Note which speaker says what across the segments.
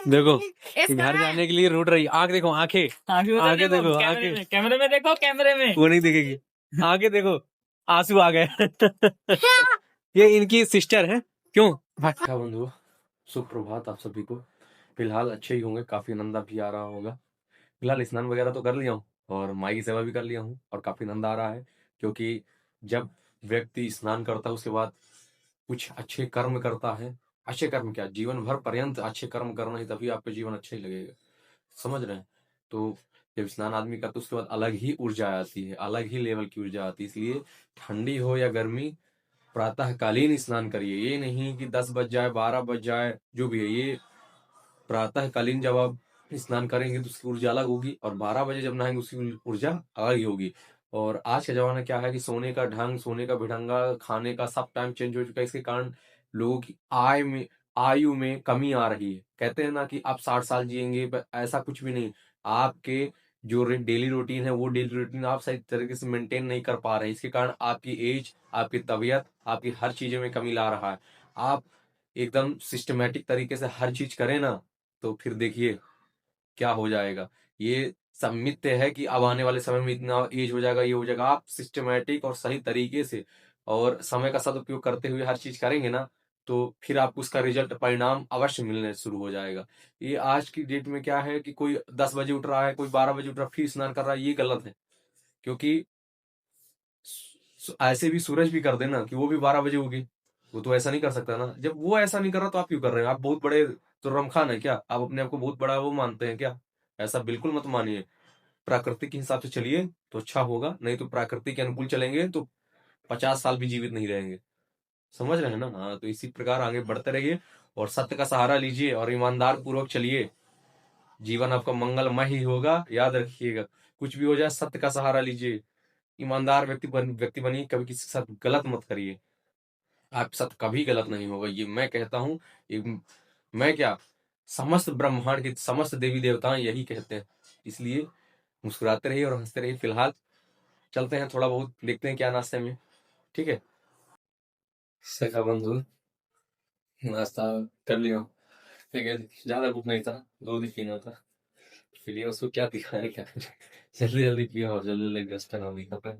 Speaker 1: देखो घर जाने के लिए रूट रही, आंख देखो, आंखें आंखें देखो, आंखें
Speaker 2: कैमरे में देखो, कैमरे में
Speaker 1: वो नहीं दिखेगी, आंखें देखो, आंसू आ गए। ये इनकी सिस्टर है। क्यों भाई? क्या बंधु, सुप्रभात आप सभी को। फिलहाल अच्छे ही होंगे, काफी आनंद भी आ रहा होगा। फिलहाल स्नान वगैरह तो कर लिया हूँ और माई की सेवा भी कर लिया हूँ और काफी आनंद आ रहा है, क्योंकि जब व्यक्ति स्नान करता है उसके बाद कुछ अच्छे कर्म करता है, अच्छे कर्म क्या, जीवन भर पर्यंत अच्छे कर्म करना ही, तभी आपका जीवन अच्छा ही लगेगा। समझ रहे हैं? तो जब स्नान आदमी करता है उसके बाद अलग ही ऊर्जा आती है, अलग ही लेवल की ऊर्जा आती है। इसलिए ठंडी हो या गर्मी, प्रातःकालीन स्नान करिए। ये नहीं कि 10 बज जाए, 12 बज जाए, जो भी है, ये प्रातःकालीन जब आप स्नान करेंगे तो उसकी ऊर्जा अलग होगी, और 12 बजे जब नहाएंगे उसकी ऊर्जा अलग ही होगी। और आज का जमाना क्या है कि सोने का ढंग, सोने का भिड़ंगा, खाने का सब टाइम चेंज हो चुका है। इसके कारण लोगों की आयु में कमी आ रही है। कहते हैं ना कि आप 60 साल जिएंगे, पर ऐसा कुछ भी नहीं। आपके जो डेली रूटीन है, वो डेली रूटीन आप सही तरीके से मेंटेन नहीं कर पा रहे हैं। इसके कारण आपकी एज, आपकी तबीयत, आपकी हर चीजों में कमी ला रहा है। आप एकदम सिस्टमेटिक तरीके से हर चीज करें ना, तो फिर देखिए क्या हो जाएगा। ये सब मिथ्य है कि अब आने वाले समय में इतना एज हो जाएगा, ये हो जाएगा। आप सिस्टमेटिक और सही तरीके से और समय का सदुपयोग करते हुए हर चीज करेंगे ना, तो फिर आपको उसका रिजल्ट, परिणाम अवश्य मिलने शुरू हो जाएगा। ये आज की डेट में क्या है कि कोई 10 बजे उठ रहा है, कोई 12 बजे उठ रहा है, फिर स्नान कर रहा है, ये गलत है। क्योंकि ऐसे भी सूरज भी कर देना कि वो भी 12 बजे होगी, वो तो ऐसा नहीं कर सकता ना। जब वो ऐसा नहीं कर रहा तो आप क्यों कर रहे हैं? आप बहुत बड़े तुर्रम खान है क्या? आप अपने आप को बहुत बड़ा वो मानते हैं क्या? ऐसा बिल्कुल मत मानिए। प्रकृति के हिसाब से चलिए तो अच्छा होगा, नहीं तो प्रकृति के अनुकूल चलेंगे तो 50 साल भी जीवित नहीं रहेंगे। समझ रहे हैं ना? हाँ, तो इसी प्रकार आगे बढ़ते रहिए और सत्य का सहारा लीजिए और ईमानदार पूर्वक चलिए। जीवन आपका मंगलमय ही होगा, याद रखिएगा। कुछ भी हो जाए, सत्य का सहारा लीजिए। ईमानदार व्यक्ति बनिए, कभी किसी के साथ गलत मत करिए। आपके साथ कभी गलत नहीं होगा, ये मैं कहता हूँ। ये मैं क्या, समस्त ब्रह्मांड के समस्त देवी देवता यही कहते हैं। इसलिए मुस्कुराते रहिए और हंसते रहिए। फिलहाल चलते हैं, थोड़ा बहुत देखते हैं क्या नाश्ते में। ठीक है सखा बंधु, नाश्ता कर लिया। ठीक है, ज्यादा भूख नहीं था, दूध ही पीना था। इसलिए उसको क्या दिखाया क्या, जल्दी जल्दी पिया और जल्दी जल्दी गैस पे ना भी कर।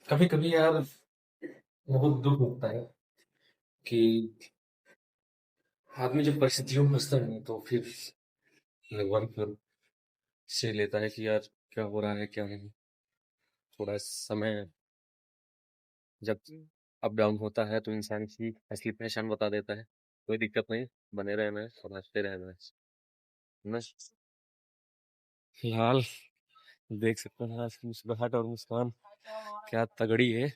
Speaker 1: कभी कभी यार बहुत दुख होता है कि आदमी जब परिस्थितियों में फंसता है तो फिर लगभग फिर से लेता है कि यार क्या हो रहा है क्या नहीं। थोड़ा समय जब अप डाउन होता है तो इंसान की असली पहचान बता देता है। कोई दिक्कत नहीं, बने रहना है और हंसते रहना है ना। फिलहाल देख सकते हैं आज की मुस्कुराहट और मुस्कान क्या तगड़ी है।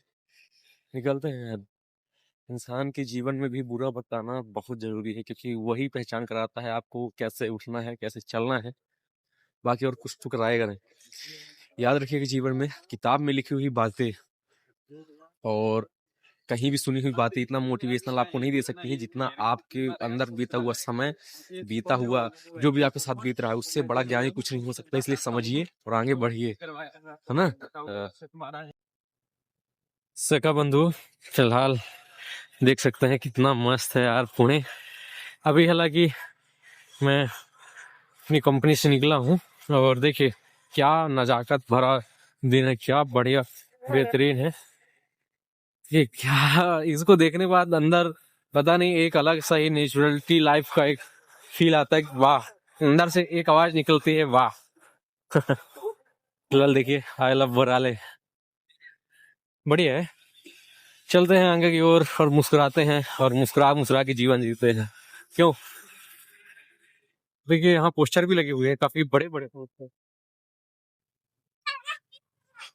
Speaker 1: निकलते हैं। इंसान के जीवन में भी बुरा बताना बहुत जरूरी है, क्योंकि वही पहचान कराता है आपको कैसे उठना है, कैसे चलना है। बाकी और कुछ तो कराएगा नहीं। याद रखिए कि जीवन में किताब में लिखी हुई बातें और कहीं भी सुनी हुई बातें इतना मोटिवेशनल आपको नहीं दे सकती है, जितना आपके अंदर बीता हुआ समय, बीता हुआ जो भी आपके साथ बीत रहा है, उससे बड़ा ज्ञानी कुछ नहीं हो सकता। इसलिए समझिए और आगे बढ़िए, है ना। सका बंधु, फिलहाल देख सकते हैं कितना मस्त है यार पुणे। अभी हालांकि मैं अपनी कंपनी से निकला हूँ और देखिए क्या नजाकत भरा दिन है, क्या बढ़िया बेहतरीन है ये। क्या इसको देखने के बाद अंदर पता नहीं एक अलग सा ही नेचुरलिटी लाइफ का एक फील आता है कि वाह, अंदर से एक आवाज निकलती है वाह। फिलहाल देखिए आई लव बोराले, बढ़िया है। चलते हैं आगे की ओर और मुस्कुराते हैं और मुस्कुरा मुस्कुरा के जीवन जीते हैं। क्यों? देखिए यहाँ पोस्टर भी लगे हुए हैं, काफी बड़े बड़े पोस्टर।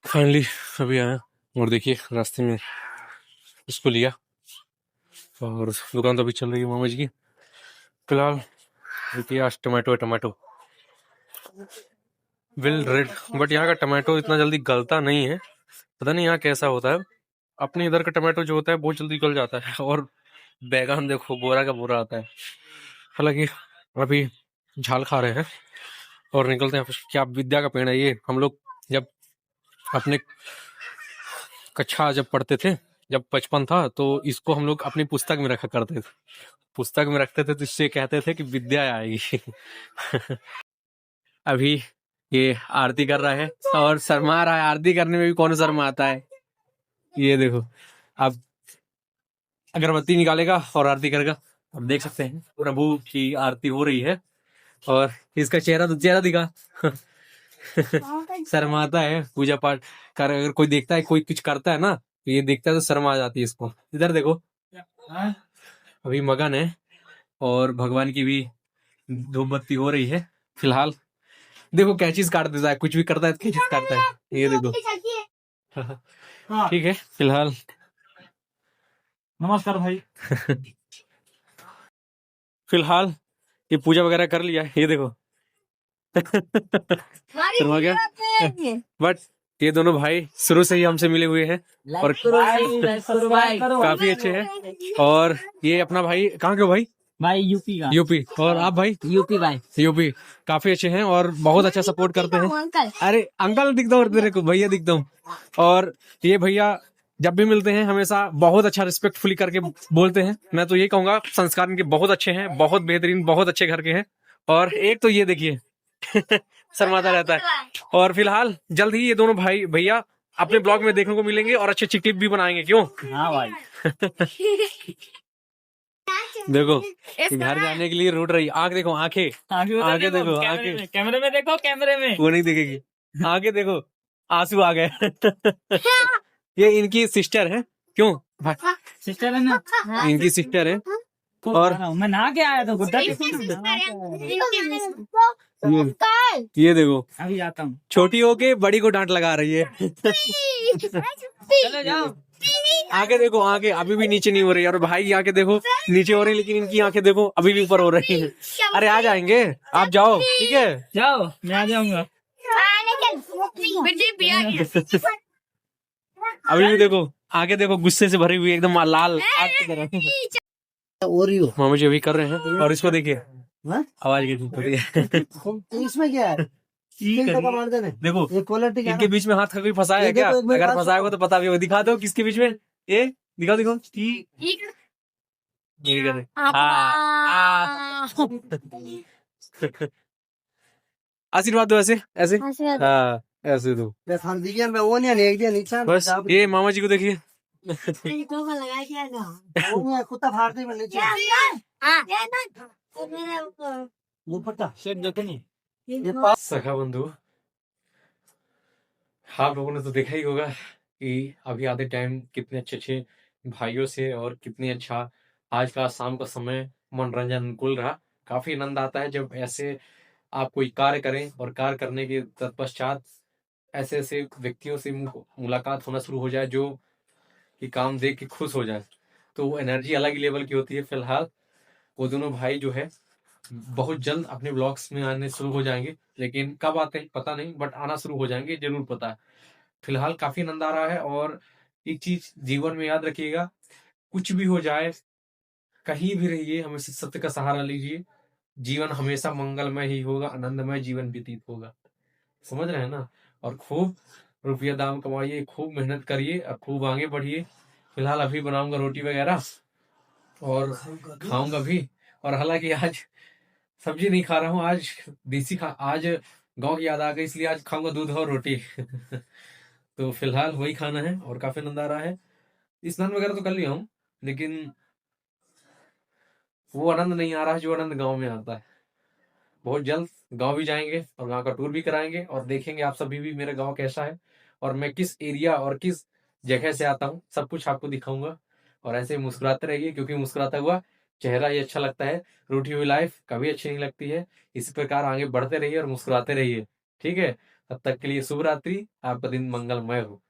Speaker 1: फाइनली अभी आया और देखिए रास्ते में उसको लिया और दुकान तो अभी चल रही है मामा जी की। फिलहाल देखिए आज tomato tomato will read, but यहाँ का टमाटो इतना जल्दी गलता नहीं है, पता नहीं यहाँ कैसा होता है। अपने इधर का टमाटो जो होता है बहुत जल्दी गल जाता है, और बैगन देखो बोरा का बोरा आता है। हालांकि अभी झाल खा रहे हैं और निकलते हैं। क्या विद्या का पेड़ है ये। हम लोग जब अपने कक्षा जब पढ़ते थे जब बचपन था तो इसको हम लोग अपनी पुस्तक में रखा करते थे, पुस्तक में रखते थे तो इससे कहते थे कि विद्या आएगी। अभी ये आरती कर रहा है और शर्मा रहा है। आरती करने में भी कौन शर्मा आता है। ये देखो, अब अगरबत्ती निकालेगा और आरती करेगा। अब देख सकते हैं प्रभु की आरती हो रही है और इसका चेहरा दिखा। शर्माता है पूजा पाठ कर, अगर कोई देखता है कोई कुछ करता है ना तो ये देखता है तो शर्मा जाती है इसको। इधर देखो, अभी मगन है और भगवान की भी धूप बत्ती हो रही है। फिलहाल देखो क्या चीज काट देता है, कुछ भी करता है तो क्या चीज काटता है, ये देखो। ठीक है, फिलहाल
Speaker 2: नमस्कार भाई।
Speaker 1: फिलहाल ये पूजा वगैरह कर लिया है, ये देखो। शर्मा गया, बट ये दोनों भाई शुरू से ही हमसे मिले हुए हैं और काफी अच्छे हैं। और ये अपना भाई कहाँ के हो भाई?
Speaker 2: भाई यूपी का।
Speaker 1: यूपी। और आप भाई?
Speaker 2: यूपी भाई।
Speaker 1: यूपी। काफी अच्छे हैं और बहुत अच्छा सपोर्ट करते हैं। अरे अंकल दिखता हूँ तेरे को, भैया दिखता हूँ। और ये भैया जब भी मिलते हैं हमेशा बहुत अच्छा रिस्पेक्टफुली करके बोलते हैं। मैं तो ये कहूंगा संस्कार इनके बहुत अच्छे हैं, बहुत बेहतरीन, बहुत अच्छे घर के हैं। और एक तो ये देखिए शर्माता रहता है। और फिलहाल जल्द ही ये दोनों भाई भैया अपने ब्लॉग में देखने को मिलेंगे और अच्छे क्लिप भी बनाएंगे, क्यों?
Speaker 2: हाँ भाई।
Speaker 1: देखो घर जाने के लिए रूट रही, आंख देखो, आंखें आंखें देखो, आंखें
Speaker 2: कैमरे में देखो, कैमरे में
Speaker 1: वो नहीं दिखेगी, आंखें देखो, आंसू आ गए। ये इनकी सिस्टर है, क्यों भाई?
Speaker 2: सिस्टर है ना,
Speaker 1: इनकी सिस्टर है। और
Speaker 2: मैं नहा के आया था गुड्डा।
Speaker 1: ये देखो
Speaker 2: अभी आता हूँ।
Speaker 1: छोटी होके बड़ी को डांट लगा रही है।
Speaker 2: चलो जाओ।
Speaker 1: आंखें देखो, आंखें अभी भी नीचे नहीं हो रही है। और भाई की आंखें देखो नीचे हो रही है, लेकिन इनकी आंखें देखो अभी भी ऊपर हो रही है। अरे आ जाएंगे, आप जाओ, ठीक है
Speaker 2: जाओ, मैं आ जाऊंगा।
Speaker 1: अभी भी देखो आंखें देखो गुस्से से भरी हुई एकदम लाल आग की तरह। मामा जी अभी कर रहे हैं और इसको देखिए आवाज कितनी होती है।
Speaker 3: इसमें क्या है?
Speaker 1: देखो इनके बीच में हाथ का कोई फंसाया है क्या? अगर फंसाया हो तो पता भी हो, दिखा दो किसके बीच में, ये दिखाओ दिखाओ। ये कर रहे। आशीर्वाद दो, ऐसे ऐसे, हाँ ऐसे दो बस। ये मामा जी को देखिए।
Speaker 3: कुत्ता फाड़ते में नीचे।
Speaker 1: सखा बंधु, आप लोगों ने तो देखा ही होगा कि अभी आधे टाइम कितने अच्छे अच्छे भाइयों से और कितनी अच्छा आज का शाम का समय मनोरंजन अनुकूल रहा। काफी आनंद आता है जब ऐसे आप कोई कार्य करें और कार्य करने के तत्पश्चात ऐसे ऐसे व्यक्तियों से मुलाकात होना शुरू हो जाए जो कि काम देख के खुश हो जाए, तो वो एनर्जी अलग ही लेवल की होती है। फिलहाल वो दोनों भाई जो है बहुत जल्द अपने ब्लॉग्स में आने शुरू हो जाएंगे, लेकिन कब आते हैं पता नहीं, बट आना शुरू हो जाएंगे जरूर पता है। फिलहाल काफी आनंद आ रहा है। और एक चीज जीवन में याद रखिएगा, कुछ भी हो जाए, कहीं भी रहिए, हमेशा सत्य का सहारा लीजिए। जीवन हमेशा मंगलमय ही होगा, आनंदमय जीवन व्यतीत होगा, समझ रहे हैं ना? और खूब रुपया दाम कमाइए, खूब मेहनत करिए और खूब आगे बढ़िए। फिलहाल अभी बनाऊंगा रोटी वगैरह और खाऊंगा भी। और हालांकि आज सब्जी नहीं खा रहा हूँ, आज देसी आज गांव की याद आ गई, इसलिए आज खाऊंगा दूध और रोटी। तो फिलहाल वही खाना है और काफी आनंद आ रहा है। स्नान वगैरह तो कर लिया हूँ, लेकिन वो आनंद नहीं आ रहा है जो आनंद गांव में आता है। बहुत जल्द गांव भी जाएंगे और गांव का टूर भी कराएंगे और देखेंगे आप सभी भी मेरा गांव कैसा है और मैं किस एरिया और किस जगह से आता हूँ, सब कुछ आपको दिखाऊंगा। और ऐसे मुस्कुराते रहिए, क्योंकि मुस्कुराता हुआ चेहरा ही अच्छा लगता है। रूठी हुई लाइफ कभी अच्छी नहीं लगती है। इसी प्रकार आगे बढ़ते रहिए और मुस्कुराते रहिए, ठीक है? तब तक के लिए शुभ रात्रि, आपका दिन मंगलमय हो।